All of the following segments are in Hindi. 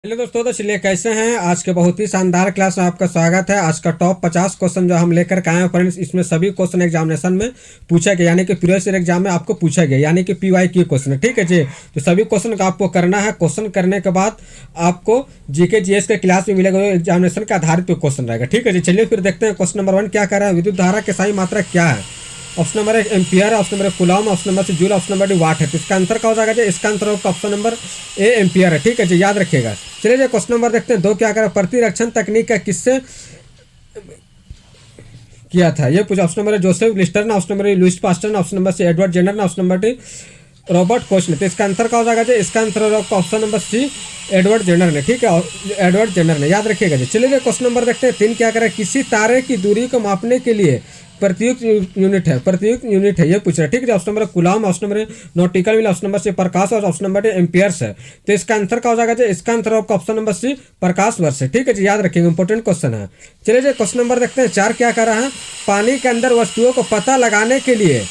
हेलो दोस्तों, तो चलिए कैसे हैं। आज के बहुत ही शानदार क्लास में आपका स्वागत है। आज का टॉप 50 क्वेश्चन जो हम लेकर के आए हैं फ्रेंड्स, इसमें सभी क्वेश्चन एग्जामिनेशन में पूछा गया, यानी कि प्रीवियस ईयर एग्जाम में आपको पूछा गया, यानी कि PYQ क्वेश्चन है। ठीक है जी। तो सभी क्वेश्चन का आपको करना है। क्वेश्चन करने के बाद आपको जीके जीएस के क्लास में मिलेगा, एग्जामिनेशन के आधारित पे क्वेश्चन रहेगा। ठीक है जी। चलिए फिर देखते हैं क्वेश्चन नंबर 1 क्या कर रहा है। विद्युत धारा की सही मात्रा क्या है। ऑप्शन नंबर 1 एम्पियर है, option number 1 coulomb, option number 2 joule, option number 2 वाट है। तो इसका आंसर क्या हो जाएगा जी। इसका आंसर होगा ऑप्शन नंबर ए एम्पियर है। ठीक है जी, याद रखिएगा। चलिए जी, क्वेश्चन नंबर देखते हैं 2 क्या करें। प्रतिरक्षण तकनीक का किससे किया था, ये पूछा। Option number Joseph Lister, option number Louis Pasteur, option number C Edward Jenner, option number D Robert Koch ने। तो इसका आंसर क्या हो जाएगा जी। इसका आंसर होगा option number C Edward Jenner ने। ठीक है, एडवर्ड जेनर ने, याद रखिएगा जी। चलिए क्वेश्चन नंबर देखते हैं 3 क्या करें। किसी तारे की दूरी को मापने के लिए प्रत्युक्त यूनिट है, प्रत्युक्त यूनिट है, ये पूछ रहा है। ठीक है, option number coulomb, option number nautical mile, option number C प्रकाश और ऑप्शन नंबर डी एम्पियर्स है। तो इसका आंसर क्या हो जाएगा जी। इसका आंसर होगा ऑप्शन नंबर सी प्रकाश वर्ष है। ठीक है जी, याद रखिएगा, इंपॉर्टेंट क्वेश्चन है। चलिए जी, क्वेश्चन नंबर देखते हैं 4 क्या कर रहा है। पानी के अंदर वस्तुओं को पता लगाने के लिए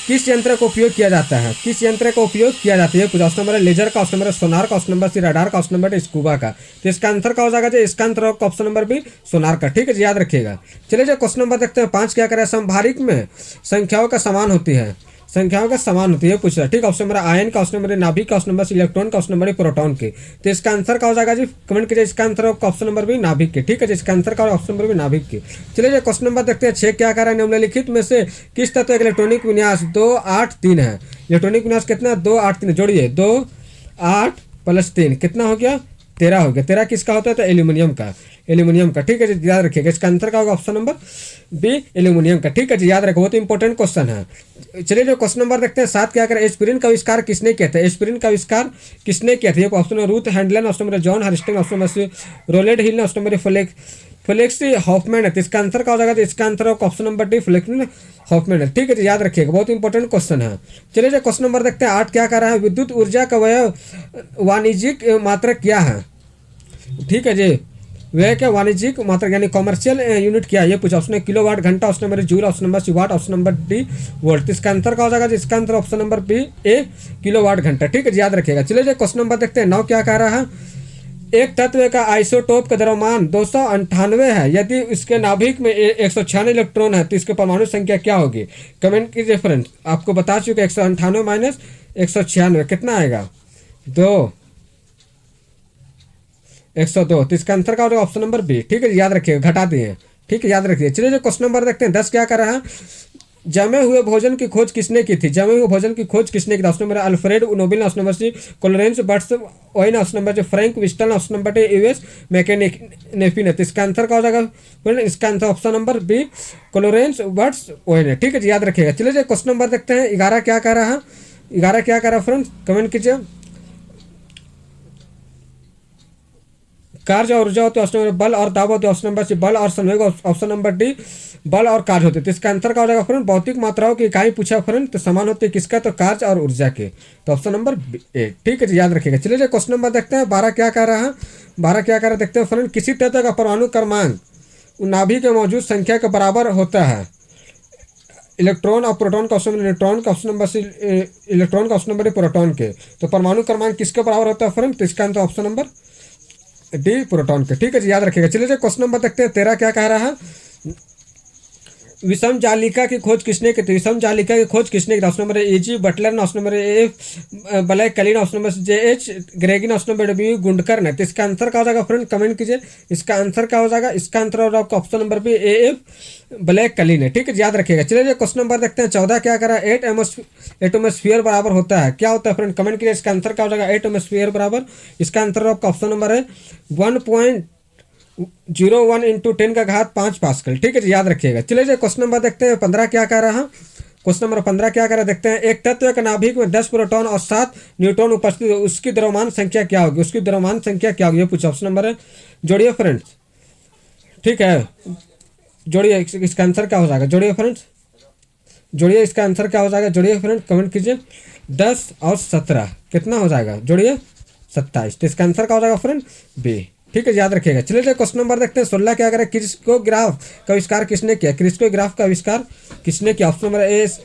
किस यंत्र का उपयोग किया जाता है, किस यंत्र का उपयोग किया जाता है, ऑप्शन नंबर लेजर का, ऑप्शन नंबर सोनार का, ऑप्शन नंबर सी रडार का, ऑप्शन नंबर स्कूबा का। तो इसका आंसर क्या हो जाएगा जी। इसका आंसर होगा ऑप्शन नंबर बी सोनार का। ठीक है जी, याद रखिएगा। चलिए जो क्वेश्चन नंबर देखते हैं 5 क्या करें। संभारिक में संख्याओं का समान होती है, संख्याओं का समान होती है, पूछ रहा है। ठीक है, ऑप्शन नंबर आयन का, ऑप्शन नंबर नाभिक का, ऑप्शन नंबर इलेक्ट्रॉन का, ऑप्शन नंबर प्रोटॉन के। तो इसका आंसर क्या हो जाएगा जी। कमेंट कीजिए। इसका आंसर होगा ऑप्शन नंबर बी नाभिक के। ठीक है जी, इसका आंसर क्या होगा ऑप्शन नंबर बी नाभिक के। चलिए क्वेश्चन नंबर देखते हैं 6 क्या कर रहा है। निम्नलिखित में से किस तत्व का इलेक्ट्रॉनिक विन्यास 2 8 3 है। इलेक्ट्रॉनिक विन्यास कितना 2 8 3, जोड़िए 2 8 प्लस 3 कितना हो गया 13 हो गया। 13 किसका होता है तो एल्यूमिनियम का, एल्यूमिनियम का। ठीक है जी, याद रखिएगा। इसका आंसर का होगा ऑप्शन नंबर बी एल्यूमिनियम का। ठीक है जी, याद रखो, बहुत इंपॉर्टेंट क्वेश्चन है। चलिए जो क्वेश्चन नंबर देखते हैं 7 क्या करें। एस्पिरिन का आविष्कार किसने किया था, एस्पिरिन का आविष्कार किसने किया था। Option number Ruth Handler, option number John हरिस्टिंग, option number Rowland Hill, option number Felix Hoffmann है। तो इसका आंसर क्या हो जाएगा। तो इसका आंसर होगा option number D Felix Hoffmann है। ठीक है जी, याद रखिएगा, बहुत इंपॉर्टेंट क्वेश्चन है। चलिए जो क्वेश्चन नंबर देखते हैं 8 क्या कर रहा है। विद्युत ऊर्जा का वह वाणिज्यिक मात्रक क्या है। ठीक है जी, वह क्या वाणिज्यिक मात्रक यानी कॉमर्शियल यूनिट क्या है, ये पूछा। ऑप्शन किलोवाट घंटा, option number joule, option number C watt, option number D volt. इसका आंसर क्या हो जाएगा। इसका answer option number B A kilowatt घंटा। ठीक है जी, याद रखिएगा। चलिए जो क्वेश्चन नंबर देखते हैं 9 क्या कह रहा है। एक तत्व का आइसोटोप का द्रव्यमान 298 है, यदि इसके नाभिक में 196 इलेक्ट्रॉन है तो इसके परमाणु संख्या क्या होगी। कमेंट कीजिए फ्रेंड्स। आपको बता चुके 198 माइनस 196 कितना आएगा 2 102। तो इसका आंसर क्या होगा ऑप्शन नंबर बी। ठीक है, याद रखिएगा, घटा दिए। ठीक है, याद रखिए। चलिए जो क्वेश्चन नंबर देखते हैं 10 क्या कर रहा है। जमे हुए भोजन की खोज किसने की थी, जमे हुए भोजन की खोज किसने की थी। Option number Alfred Nobel, option number C Clarence Birdseye, option number Frank Wiston, option number D US mechanic Nephin है। तो इसका आंसर क्या हो जाएगा। इसका answer option number B Clarence Birdseye है। ठीक है जी, याद रखिएगा। चलिए क्वेश्चन नंबर देखते हैं 11 क्या कह रहा है। 11 क्या कह रहा है फ्रेंड्स, कमेंट कीजिए। कार्य और ऊर्जा होती है, ऑप्शन नंबर बल और दाब होते हैं, ऑप्शन नंबर सी बल और संवेग, ऑप्शन नंबर डी बल और कार्य होते हैं। तो इसका आंसर क्या हो जाएगा फ्रेंड। भौतिक मात्राओं की इकाई पूछा फ्रेंड, तो समान होती है किसका तो कार्य और ऊर्जा के। तो ऑप्शन नंबर ए। ठीक है जी, याद रखिएगा। चलिए जो क्वेश्चन नंबर देखते हैं 12 क्या कह रहा है। 12 क्या कह रहा है देखते हैं फ्रेंड। किसी तत्व का परमाणु क्रमांक नाभिक में मौजूद संख्या के बराबर होता है। इलेक्ट्रॉन और प्रोटॉन का, ऑप्शन नंबर इलेक्ट्रॉन का, ऑप्शन नंबर सी इलेक्ट्रॉन का, ऑप्शन नंबर प्रोटॉन के। तो परमाणु क्रमांक किसके बराबर होता है फ्रेंड। तो इसका answer option number D proton के। ठीक है जी, याद रखिएगा। चलिए जो क्वेश्चन नंबर देखते हैं 13 क्या कह रहा है। विषम जालिका की खोज किसने की थी, विषम जालिका की खोज किसने की थी। Option number A G Butler, option number A Blackman, option number J H ग्रेगिन, ऑप्शन नंबर डब्ल्यू गुंडकर ने। तो इसका आंसर क्या हो जाएगा फ्रेंड, कमेंट कीजिए। इसका आंसर क्या हो जाएगा। इसका आंसर होगा आपका option number B A F Blackman है। ठीक है, याद रखिएगा। चलिए क्वेश्चन नंबर देखते हैं 14 क्या करा। 8 एटमोस्फियर बराबर होता है, क्या होता है फ्रेंड, कमेंट कीजिए। इसका आंसर क्या हो जाएगा 8 एटमोस्फियर बराबर। इसका आंसर आपका ऑप्शन नंबर है 1.01 इंटू 10 का घात 5 पास्कल। ठीक है जी, याद रखिएगा। चलिए जी क्वेश्चन नंबर देखते हैं 15 क्या कह रहा है। क्वेश्चन नंबर 15 क्या कह रहा है देखते हैं। एक तत्व के नाभिक में 10 प्रोटॉन और 7 न्यूट्रॉन उपस्थित है, उसकी द्रव्यमान संख्या क्या होगी, उसकी द्रव्यमान संख्या क्या होगी, ये पूछा। ऑप्शन नंबर है जोड़िए फ्रेंड्स। ठीक है, जोड़िए। इसका आंसर क्या हो जाएगा, जोड़िए फ्रेंड्स, जोड़िए। इसका आंसर क्या हो जाएगा, जोड़िए फ्रेंड, कमेंट कीजिए। 10 और 17 कितना हो जाएगा, जोड़िए 27। तो इसका आंसर क्या हो जाएगा फ्रेंड बी। ठीक है, याद रखिएगा। चलिए क्वेश्चन नंबर देखते हैं 16 क्या करें। क्रिस्कोग्राफ का आविष्कार किसने किया, क्रिस्कोग्राफ का आविष्कार किसने किया। Option number S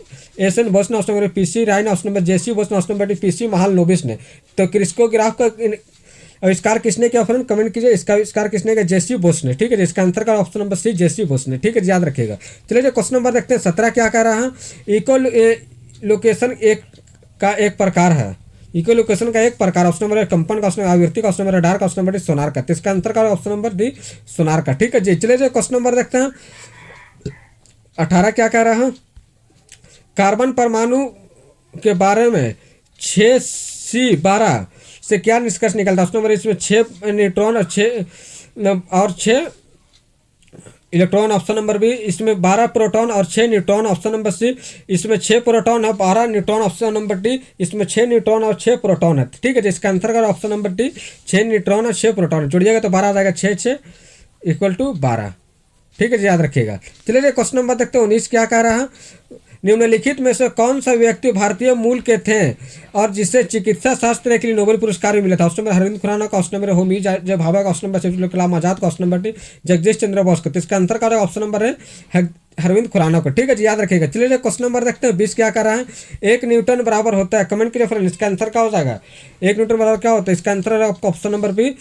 N Bose ने, ऑप्शन नंबर पीसी राय ने, ऑप्शन नंबर जेसी बोस ने, ऑप्शन नंबर पीसी महालनोबिस ने। तो क्रिस्कोग्राफ का और स्कार किसने किया फ्रेंड, कमेंट कीजिए। इसका स्कार किसने किया, जेसी बोस ने। ठीक है जी, इसका आंसर का ऑप्शन नंबर सी जेसी बोस ने। ठीक है, याद रखिएगा। चलिए जो क्वेश्चन नंबर देखते हैं 17 क्या कह रहा है, इक्वल लोकेशन एक का एक प्रकार है। इक्वल लोकेशन का एक प्रकार, ऑप्शन नंबर कंपन का, ऑप्शन आवृत्ति का, ऑप्शन नंबर रडार का, ऑप्शन नंबर डी सोनार का। तो इसका आंसर का ऑप्शन नंबर डी सोनार का। ठीक है जी, चलिए जो क्वेश्चन नंबर देखते हैं 18 क्या कह रहा है, कार्बन परमाणु के बारे में 6C12 से क्या निष्कर्ष निकलता है। ऑप्शन नंबर इसमें 6 न्यूट्रॉन और 6 इलेक्ट्रॉन, ऑप्शन नंबर बी इसमें 12 प्रोटॉन और 6 न्यूट्रॉन, ऑप्शन नंबर सी इसमें 6 प्रोटॉन और 12 न्यूट्रॉन, ऑप्शन नंबर डी इसमें 6 न्यूट्रॉन और 6 प्रोटॉन है। ठीक है जी, इसका आंसर का ऑप्शन नंबर डी 6 न्यूट्रॉन और 6 प्रोटॉन। जुड़िएगा तो 12 आ जाएगा, 6 इक्वल टू 12। ठीक है जी, याद रखिएगा। चलिए क्वेश्चन नंबर देखते हैं 19 क्या कह रहा है, निम्नलिखित में से कौन सा व्यक्ति भारतीय मूल के थे और जिसे चिकित्सा शास्त्र के लिए नोबेल पुरस्कार भी मिला था। ऑप्शन नंबर अरविंद खुराना का, ऑप्शन नंबर होमी जय भाभा का, ऑप्शन नंबर अब्दुल कलाम आजाद का, option number D Jagdish Chandra Bose का। तो इसका आंसर का ऑप्शन नंबर है अरविंद खुराना को। ठीक है जी, याद रखिएगा। चलिए क्वेश्चन नंबर देखते हैं 20 क्या कर रहा है, 1 न्यूटन बराबर होता है, कमेंट कीजिए फ्रेंड, इसका आंसर क्या हो जाएगा। 1 न्यूटन बराबर क्या होता है, इसका आंसर है option number B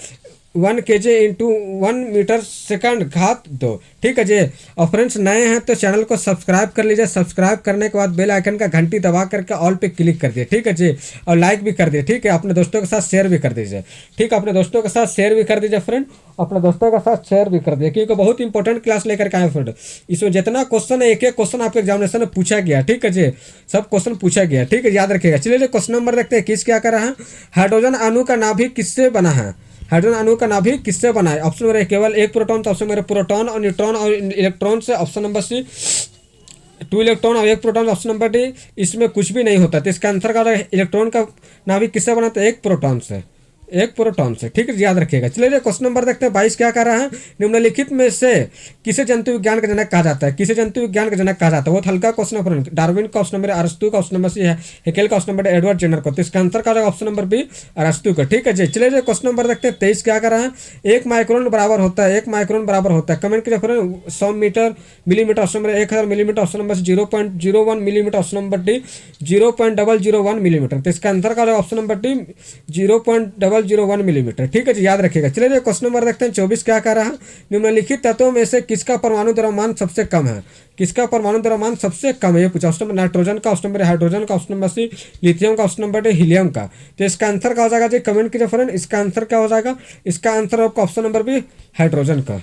1 kg into 1 metre second घात 2। ठीक है जी, और फ्रेंड्स नए हैं तो चैनल को सब्सक्राइब कर लीजिए। सब्सक्राइब करने के बाद बेल आइकन का घंटी दबा करके ऑल पे क्लिक कर दिए। ठीक है जी, और लाइक भी कर दिए। ठीक है, अपने दोस्तों के साथ शेयर भी कर दीजिए। ठीक है, अपने दोस्तों के साथ शेयर भी कर दीजिए फ्रेंड, अपने दोस्तों के साथ शेयर भी कर दिए, क्योंकि बहुत इंपॉर्टेंट क्लास लेकर के आए फ्रेंड। इसमें जितना क्वेश्चन है, एक एक क्वेश्चन आपके एग्जामिनेशन में पूछा गया। ठीक है जी, सब क्वेश्चन पूछा गया। ठीक है, याद रखिएगा। चलिए क्वेश्चन नंबर देखते हैं 21 क्या कर रहा है, हाइड्रोजन अणु का नाभिक किससे बना है। हाइड्रोजन अणु का नाभिक किससे बना है। ऑप्शन नंबर केवल एक प्रोटॉन, तो ऑप्शन नंबर प्रोटॉन और न्यूट्रॉन और इलेक्ट्रॉन से, ऑप्शन नंबर सी 2 इलेक्ट्रॉन और 1 प्रोटॉन, ऑप्शन नंबर डी इसमें कुछ भी नहीं होता। तो इसका आंसर का इलेक्ट्रॉन का नाभिक किससे बना, तो 1 प्रोटॉन से, 1 प्रोटॉन से। ठीक है, याद रखिएगा। चलिए क्वेश्चन नंबर देखते हैं 22 क्या कर रहा है, निम्नलिखित में से किसे जंतु विज्ञान का जनक कहा जाता है। किसे जंतु विज्ञान का जनक कहा जाता है, बहुत हल्का क्वेश्चन है। डार्विन का, ऑप्शन नंबर अरस्तु का, ऑप्शन नंबर सी है हेकेल का, ऑप्शन नंबर एडवर्ड जेनर को। तो इसका आंसर का ऑप्शन नंबर बी अरस्तु का। ठीक है जी, चलिए क्वेश्चन नंबर देखते हैं 23 क्या कर रहा है, 1 माइक्रोन बराबर होता है, 1 माइक्रोन बराबर होता है, कमेंट कीजिए friend. 100 millimetre, option number 1000 millimetre, option number 0.01 millimetre, option number D 0.001 millimetre. तो इसका आंसर का ऑप्शन नंबर डी 0.001 मिलीमीटर। ठीक है जी, याद रखिएगा। चलिए क्वेश्चन नंबर देखते हैं 24 क्या कर रहा है, निम्नलिखित तत्वों में से किसका परमाणु द्रव्यमान सबसे कम है। किसका परमाणु द्रव्यमान सबसे कम है, ये पूछा। ऑप्शन नंबर नाइट्रोजन का, ऑप्शन नंबर हाइड्रोजन का, ऑप्शन नंबर सी लिथियम का, ऑप्शन नंबर डी हीलियम का। तो इसका आंसर क्या हो जाएगा जी, कमेंट कीजिए फ्रेंड, इसका आंसर क्या हो जाएगा। इसका आंसर आपका ऑप्शन नंबर बी हाइड्रोजन का।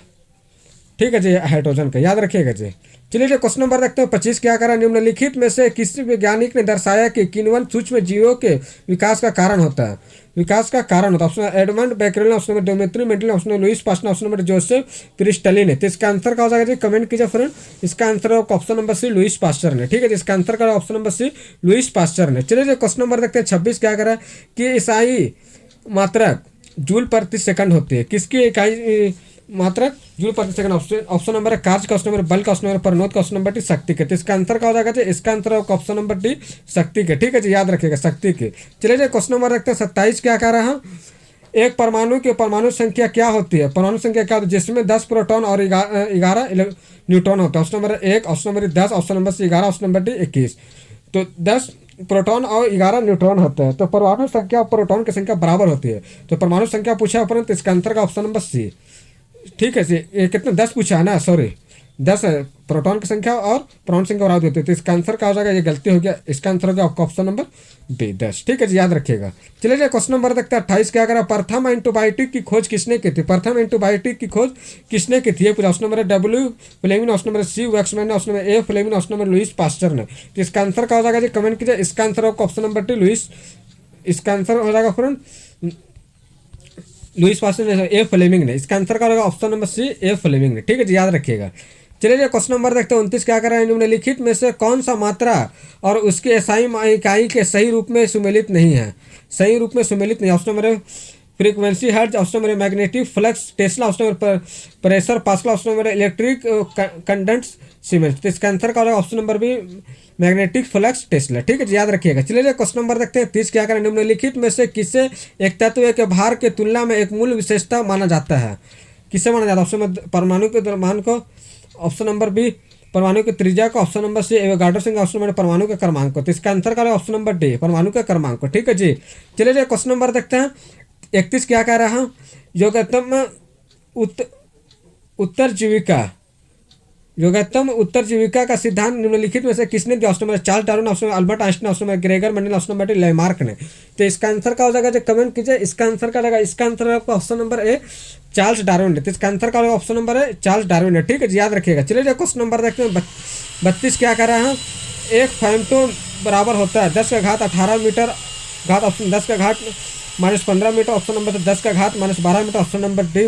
ठीक है जी, हाइड्रोजन का, याद रखिएगा जी। चलिए क्वेश्चन नंबर देखते हैं 25 क्या करा, निम्नलिखित में से किसी वैज्ञानिक ने दर्शाया कि किण्वन सूक्ष्म जीवों के विकास का कारण होता है। विकास का कारण होता है, option Edmond Becquerel, option number Dmitri Mendel, option number Louis Pasteur, option number Joseph क्रिस्टलिन है। तो इसका आंसर क्या हो जाएगा जी, कमेंट कीजिए फ्रेंड। इसका आंसर है option number C Louis Pasteur ने। ठीक है जी, इसका आंसर का option number C Louis Pasteur ने। चलिए क्वेश्चन नंबर देखते हैं 26 क्या करा कि ईसाई मात्रक जूल प्रति सेकंड होती है। किसकी इकाई मात्रक जूल प्रति सेकंड। ऑप्शन नंबर है कार्य का, ऑप्शन नंबर बल का, ऑप्शन नंबर प्रनोद का, ऑप्शन नंबर डी शक्ति के। तो इसका आंसर क्या हो जाएगा जी, इसका आंसर ऑप्शन नंबर डी शक्ति के। ठीक है जी, याद रखिएगा, शक्ति के। चलिए क्वेश्चन नंबर रखते हैं 27 क्या कह रहा है, एक परमाणु की परमाणु संख्या क्या होती है। परमाणु संख्या क्या होती है, जिसमें 10 प्रोटॉन और 11 न्यूट्रॉन होता है। Option number 1, option number 10, option number C 11, option number D 21। तो 10 प्रोटॉन और 11 न्यूट्रॉन होते हैं। तो परमाणु संख्या और प्रोटॉन की संख्या बराबर होती है। तो परमाणु संख्या पूछा है, परंतु इसका आंसर का ऑप्शन नंबर सी। ठीक है जी, ये कितना 10 पूछा है ना, सॉरी 10 है प्रोटॉन की संख्या और परमाणु संख्या बराबर होती है। तो इसका आंसर क्या हो जाएगा, ये गलती हो गया, इसका आंसर हो गया आपका ऑप्शन नंबर बी 10। ठीक है जी, याद रखिएगा। चलिए क्वेश्चन नंबर देखते हैं 28 क्या करा, प्रथम एंटीबायोटिक की खोज किसने की थी। प्रथम एंटीबायोटिक की खोज किसने की थी, option number W Fleming, option number C Waksman, option number A Fleming, option number Louis Pasteur ने। तो इसका आंसर क्या हो जाएगा जी, कमेंट कीजिए। इसका आंसर आपका ऑप्शन नंबर डी लुइस, इसका आंसर हो जाएगा फ्रेंड लुइस पास्चर ने, ए फ्लेमिंग ने। इसका आंसर क्या होगा ऑप्शन नंबर सी ए फ्लेमिंग ने। ठीक है जी, याद रखिएगा। चलिए क्वेश्चन नंबर देखते हैं 29 क्या कर रहे हैं, निम्नलिखित में से कौन सा मात्रा और उसके एसआई इकाई के सही रूप में सुमेलित नहीं है। सही रूप में सुमेलित नहीं। Option number frequency hertz, option number magnetic flux tesla, option number pressure pascal, option number electric conductance siemens. तो इसका आंसर क्या होगा option number B magnetic flux tesla. ठीक है जी, याद रखिएगा। चलिए क्वेश्चन नंबर देखते हैं 30 क्या करें, निम्नलिखित में से किसे एक तत्व के भार के तुलना में एक मूल विशेषता माना जाता है। किसे माना जाता है, ऑप्शन नंबर परमाणु के द्रव्यमान को, ऑप्शन नंबर बी परमाणु की त्रिज्या को, ऑप्शन नंबर सी एवोगाड्रो संख्या, ऑप्शन नंबर परमाणु के क्रमांक को। तो इसका आंसर क्या है ऑप्शन नंबर डी परमाणु के क्रमांक को। ठीक है जी, चलिए क्वेश्चन नंबर देखते हैं 31 क्या कह रहा हूँ, योगतम उत्तर जीविका का सिद्धांत निम्नलिखित में से किसने दिया? Option number Charles Darwin, option number Albert Einstein, option number Gregor Mendel, option number Lamarck ने। तो इसका आंसर क्या हो जाएगा, जो कमेंट कीजिए। इसका आंसर क्या रहेगा, इसका आंसर आपका option number A Charles Darwin है। तो इसका आंसर क्या होगा, ऑप्शन नंबर है चार्ल्स डार्विन है। ठीक है, याद रखिएगा। चलिए क्वेश्चन नंबर देखते हैं 32 क्या कर रहा है। एक फेमटो बराबर होता है 10 का घात 18 मीटर घात, ऑप्शन 10 का घात -15 मीटर, ऑप्शन नंबर 10 का घात -12 मीटर, ऑप्शन नंबर डी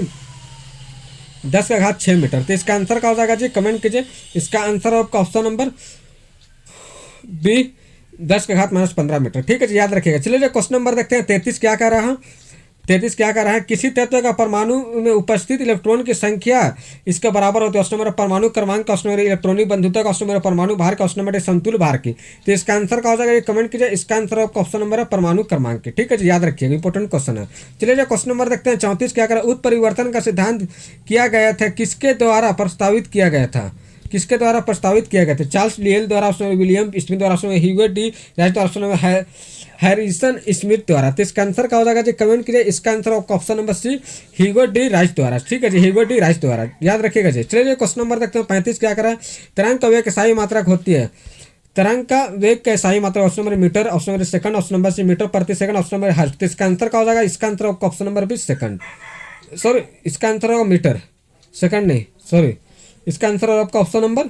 10 का घात 6 मीटर। तो इसका आंसर क्या हो जाएगा जी, कमेंट कीजिए। इसका आंसर आपका ऑप्शन नंबर बी 10 का घात -15 मीटर। ठीक है जी, याद रखिएगा। चलिए क्वेश्चन नंबर देखते हैं 33 क्या कह रहा है। 33 क्या कह रहा है, किसी तत्व का परमाणु में उपस्थित इलेक्ट्रॉन की संख्या इसका बराबर होती है। ऑप्शन नंबर परमाणु क्रमांक, ऑप्शन नंबर इलेक्ट्रॉनिक बंधुता का, ऑप्शन नंबर परमाणु भार का, ऑप्शन नंबर समतुल्य भार की। तो इसका आंसर क्या हो जाएगा, कमेंट कीजिए। इसका आंसर आपका ऑप्शन नंबर है परमाणु क्रमांक की। ठीक है जी, याद रखिएगा, इंपॉर्टेंट क्वेश्चन है। चलिए क्वेश्चन नंबर देखते हैं 34 क्या कह उत्परिवर्तन का सिद्धांत किया गया था, किसके द्वारा प्रस्तावित किया गया था? किसके द्वारा प्रस्तावित किया गया था? चार्ल्स लियल द्वारा, ऑप्शन नंबर विलियम स्मिथ द्वारा, ऑप्शन नंबर ह्यूगो de right, option number Harrison Smith द्वारा। तो इसका आंसर क्या हो जाएगा जी, कमेंट कीजिए। इसका आंसर आपका option number C Hugo de राइट द्वारा। ठीक है जी, ह्यूगो डी राइट द्वारा, याद रखिएगा जी। चलिए क्वेश्चन नंबर देखते हैं 35 क्या करा है। तरंग का वेग की सही मात्रक होती है। तरंग का वेग का सही मात्रा option number metre, option number second, option number C metre प्रति सेकंड, ऑप्शन नंबर हर्ट्ज। तो इसका आंसर क्या हो जाएगा, इसका आंसर आपका option number B second, sorry इसका आंसर होगा मीटर, सेकंड नहीं, सॉरी इसका आंसर है आपका ऑप्शन नंबर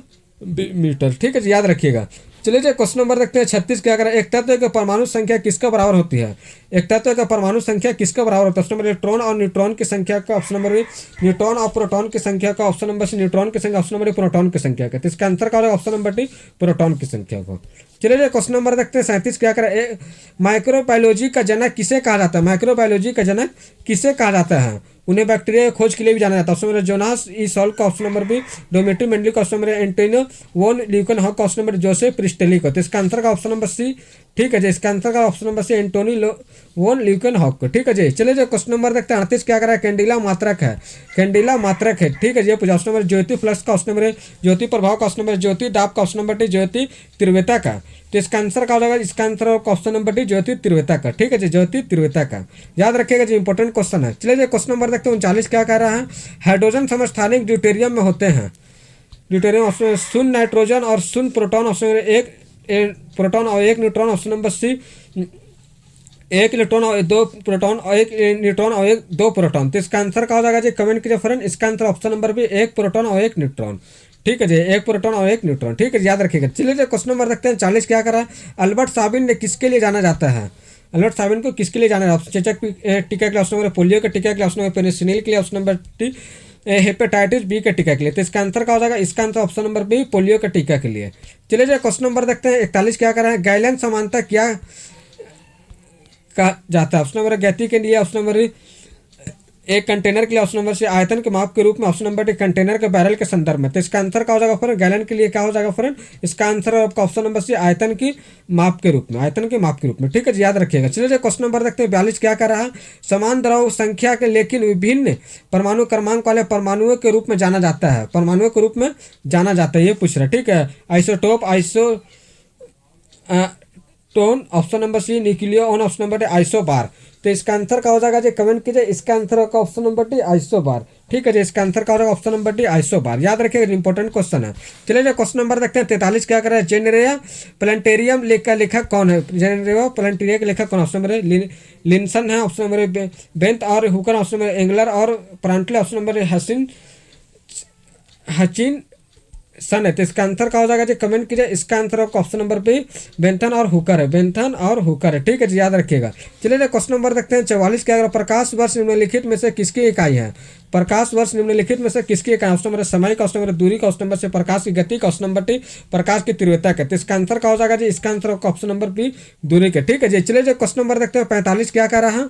मीटर। ठीक है जी, याद रखिएगा। चलिए जी क्वेश्चन नंबर देखते हैं 36 क्या करें। एक तत्व की परमाणु संख्या किसका बराबर होती है? एक तत्व का परमाणु संख्या किसका बराबर होता है? ऑप्शन नंबर इलेक्ट्रॉन और न्यूट्रॉन की संख्या का, ऑप्शन नंबर न्यूट्रॉन और प्रोटॉन की संख्या का, ऑप्शन नंबर सी न्यूट्रॉन की संख्या, ऑप्शन नंबर प्रोटॉन की संख्या का। तो इसका आंसर क्या होगा, ऑप्शन नंबर डी प्रोटॉन की संख्या को। चलिए जी क्वेश्चन नंबर देखते हैं 37 क्या करें। माइक्रोबायोलॉजी का जनक किसे कहा जाता है? माइक्रोबायोलॉजी का जनक किसे कहा जाता है? उन्हें बैक्टीरिया खोज के लिए भी जाना जाता है। Option number Jonas E Salk का, option number B Dmitri Mendeleev का, option number Antonio von Leeuwenhoek का, ऑप्शन नंबर जोसेफ प्रिस्टेली को। तो इसका आंसर का ऑप्शन नंबर सी। ठीक है जी, इसका आंसर का ऑप्शन नंबर सी एंटोनी वोन ल्यूकेनहॉक को। ठीक है जी, चलिए जो क्वेश्चन नंबर देखते हैं 38 क्या करा है। कैंडिला मात्रक है, कैंडिला मात्रक है। ठीक है जी, ऑप्शन नंबर ज्योति फ्लक्स का, ऑप्शन नंबर ज्योति प्रभाव का, ऑप्शन नंबर ज्योति दाब का, ऑप्शन नंबर डी ज्योति तीव्रता का। तो इसका आंसर क्या हो जाएगा, इसका आंसर होगा ऑप्शन नंबर डी ज्योति तीव्रता का। ठीक है जी, ज्योति तीव्रता का, याद रखिएगा जी, इंपॉर्टेंट क्वेश्चन है। चलिए जी क्वेश्चन नंबर देखते हैं 39 क्या कह रहा है। हाइड्रोजन समस्थानिक ड्यूटेरियम में होते हैं। ड्यूटेरियम ऑप्शन शून्य नाइट्रोजन और शून्य प्रोटॉन, ऑप्शन नंबर एक प्रोटॉन और एक न्यूट्रॉन, ऑप्शन नंबर सी एक इलेक्ट्रॉन और दो प्रोटॉन और एक न्यूट्रॉन और एक दो प्रोटॉन। तो इसका आंसर क्या हो जाएगा जी, कमेंट कीजिए फ्रेंड। इसका आंसर ऑप्शन नंबर भी एक प्रोटॉन और एक न्यूट्रॉन। ठीक है जी, एक प्रोटॉन और एक न्यूट्रॉन। ठीक है, याद रखिएगा। चलिए क्वेश्चन नंबर देखते हैं 40 क्या करा है। अल्बर्ट साबिन ने किसके लिए जाना जाता है? अल्बर्ट साबिन को किसके लिए जाना जाता है? चेचक टीका के लिए, ऑप्शन नंबर पोलियो के टीका के लिए, ऑप्शन नंबर पेनिसिलिन के लिए, option number T hepatitis B के टीका के लिए। तो इसका आंसर क्या हो जाएगा, इसका answer option number B polio के टीका के लिए। चलिए जी क्वेश्चन नंबर देखते हैं 41 क्या करा है। गैलन समानता क्या कहा जाता है? ऑप्शन नंबर गति के लिए, ऑप्शन नंबर एक कंटेनर के लिए, ऑप्शन नंबर से आयतन के माप के रूप में, ऑप्शन नंबर डी कंटेनर के बैरल के संदर्भ में। तो इसका आंसर क्या हो जाएगा फ्रेंड, गैलन के लिए क्या हो जाएगा फ्रेंड, इसका आंसर है आपका ऑप्शन नंबर सी आयतन की माप के रूप में, आयतन के माप के रूप में। ठीक है जी, याद रखिएगा। चलिए क्वेश्चन नंबर देखते हैं 42 क्या कर रहा है। समान द्रव संख्या के लेकिन विभिन्न परमाणु क्रमांक वाले परमाणुओं के रूप में जाना जाता है, परमाणुओं के रूप में जाना जाता है, ये पूछ रहा है। ठीक है, isotope, tone, option number C nucleon, option number D isobar. तो इसका आंसर क्या हो जाएगा जी, कमेंट कीजिए। इसका आंसर होगा ऑप्शन नंबर डी आइसोबार। ठीक है जी, इसका आंसर क्या हो जाएगा, ऑप्शन नंबर डी आइसोबार। याद रखिएगा, इंपॉर्टेंट क्वेश्चन है। चलिए क्वेश्चन नंबर देखते हैं 43 क्या कर रहा है। जेनेरिया प्लांटेरियम का लेखक कौन है? जेनेरिया प्लांटेरिया के लेखक कौन? ऑप्शन नंबर लिनसन है, ऑप्शन नंबर बेंथ और हुकर, ऑप्शन नंबर एंगलर और प्रांटले, ऑप्शन नंबर हचिन सन है। तो इसका आंसर क्या हो जाएगा जी, कमेंट कीजिए। इसका आंसर आपका ऑप्शन नंबर पे बेंथन और हुकर है, बेंथन और हुकर है। ठीक है जी, याद रखिएगा। चलिए क्वेश्चन नंबर देखते हैं 44 क्या है। प्रकाश वर्ष निम्नलिखित में से किसकी इकाई है? प्रकाश वर्ष निम्नलिखित में से किसकी इकाई? ऑप्शन नंबर समय का, ऑप्शन नंबर दूरी का, ऑप्शन नंबर से प्रकाश की गति का, ऑप्शन नंबर टी प्रकाश की तीव्रता का। तो इसका आंसर क्या हो जाएगा जी, इसका आंसर आपका ऑप्शन नंबर बी दूरी का। ठीक है जी, चलिए क्वेश्चन नंबर देखते हैं 45 क्या कर रहा है।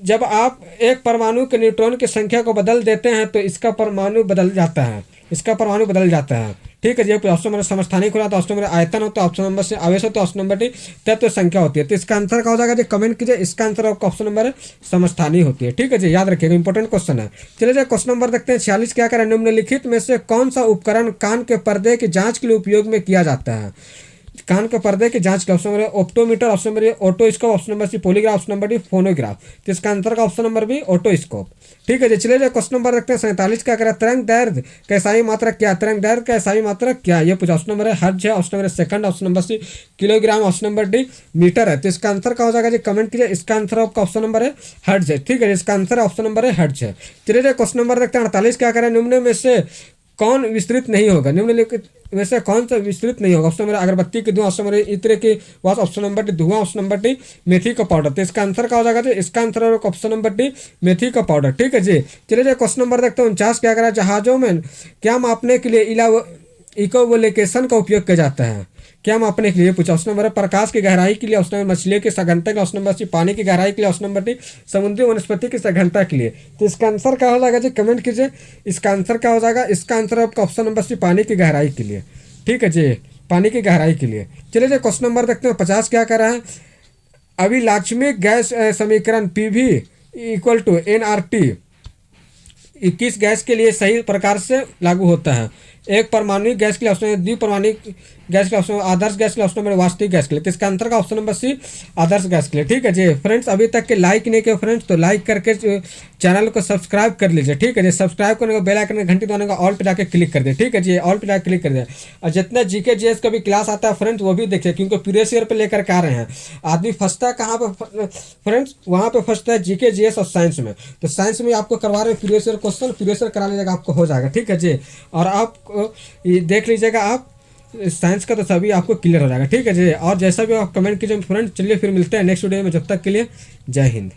जब आप एक परमाणु के न्यूट्रॉन की संख्या को बदल देते हैं तो इसका परमाणु बदल जाता है, इसका परमाणु बदल जाता है। ठीक है जी, ऑप्शन नंबर समस्थानिक हो रहा है, तो ऑप्शन नंबर आयतन हो, तो ऑप्शन नंबर से आवेश हो, तो ऑप्शन नंबर डी तत्व संख्या होती है। तो इसका आंसर क्या हो जाएगा जी, कमेंट कीजिए। इसका आंसर आपका ऑप्शन नंबर समस्थानी होती है। ठीक है जी, याद रखिएगा, इंपॉर्टेंट क्वेश्चन है। चलिए क्वेश्चन नंबर देखते हैं 46 क्या करें। निम्नलिखित में से कौन सा उपकरण कान के पर्दे की जाँच के लिए उपयोग में किया जाता है? कान के पर्दे की जांच के option number A optometer, option number A otoscope, option number C polygraph, option number D phonograph. तो इसका आंसर का ऑप्शन नंबर बी ऑटोस्कोप। ठीक है जी, चलिए क्वेश्चन नंबर देखते हैं 47 क्या करें, तरंग दैर्ध्य का ईसाई मात्रक क्या, तरंग दैर्ध्य का ईसाई मात्रक क्या, ये पूछा। ऑप्शन नंबर है हर्ज है, option number second, option number C kilogram, option number D metre है। तो इसका आंसर क्या हो जाएगा जी, कमेंट कीजिए। इसका आंसर आपका ऑप्शन नंबर है हर्ज है। ठीक है, इसका आंसर ऑप्शन नंबर है हर्ज है। चलिए क्वेश्चन नंबर देखते हैं 48 क्या करें, निम्न में से कौन विस्तृत नहीं होगा, निम्नलिखित में से कौन सा विस्तृत नहीं होगा। ऑप्शन नंबर अगरबत्ती की धुआं, ऑप्शन नंबर इत्र की वास, ऑप्शन नंबर डी धुआं, ऑप्शन नंबर डी मेथी का पाउडर। तो इसका आंसर क्या हो जाएगा जी, इसका आंसर है ऑप्शन नंबर डी मेथी का पाउडर। ठीक है जी, चलिए क्वेश्चन नंबर देखते हैं 49 क्या करा, जहाजों में क्या मापने के लिए इकोवोलेकेशन का उपयोग किया जाता है, क्या मापने के लिए पूछा। ऑप्शन नंबर है प्रकाश की गहराई के लिए, ऑप्शन नंबर मछलियों की सघनता के लिए, ऑप्शन नंबर सी पानी की गहराई के लिए, ऑप्शन नंबर डी समुद्री वनस्पति की सघनता के लिए। तो इसका आंसर क्या हो जाएगा जी, कमेंट कीजिए। इसका आंसर क्या हो जाएगा, इसका आंसर आपका ऑप्शन नंबर सी पानी की गहराई के लिए। ठीक है जी, पानी की गहराई के लिए। चलिए क्वेश्चन नंबर देखते हैं 50 क्या कर रहा है, अभिलाक्षणिक गैस समीकरण PV equal to NRT 21 gas के लिए सही प्रकार से लागू होता है। एक परमाणु गैस के लिए ऑप्शन नंबर, द्विपरमाणु गैस के लिए ऑप्शन, आदर्श गैस के लिए ऑप्शन नंबर, वास्तविक गैस के लिए। तो इसका आंसर का ऑप्शन नंबर सी आदर्श गैस के लिए। ठीक है जी फ्रेंड्स, अभी तक के लाइक नहीं किए फ्रेंड्स तो लाइक करके चैनल को सब्सक्राइब कर लीजिए। ठीक है जी, सब्सक्राइब करने को बेल आइकन में घंटी दबाने का ऑल पे जाकर क्लिक कर दे। ठीक है जी, ऑल पे जाकर क्लिक कर दे। और जितना GK GS का भी क्लास आता है फ्रेंड्स वो भी देखिए, क्योंकि प्रीवियस ईयर पे लेकर के आ रहे हैं। आदमी फंसता है कहाँ पे फ्रेंड्स, वहाँ पे फंसता है GK GS और साइंस में। तो साइंस में आपको करवा रहे हैं previous year question, previous year करा लीजिएगा आपको हो जाएगा। ठीक है जी, और आप देख लीजिएगा, आप साइंस का तो सभी आपको क्लियर हो जाएगा। ठीक है जी, और जैसा भी आप कमेंट कीजिए फ्रेंड्स। चलिए फिर मिलते हैं नेक्स्ट वीडियो में, जब तक के लिए जय हिंद।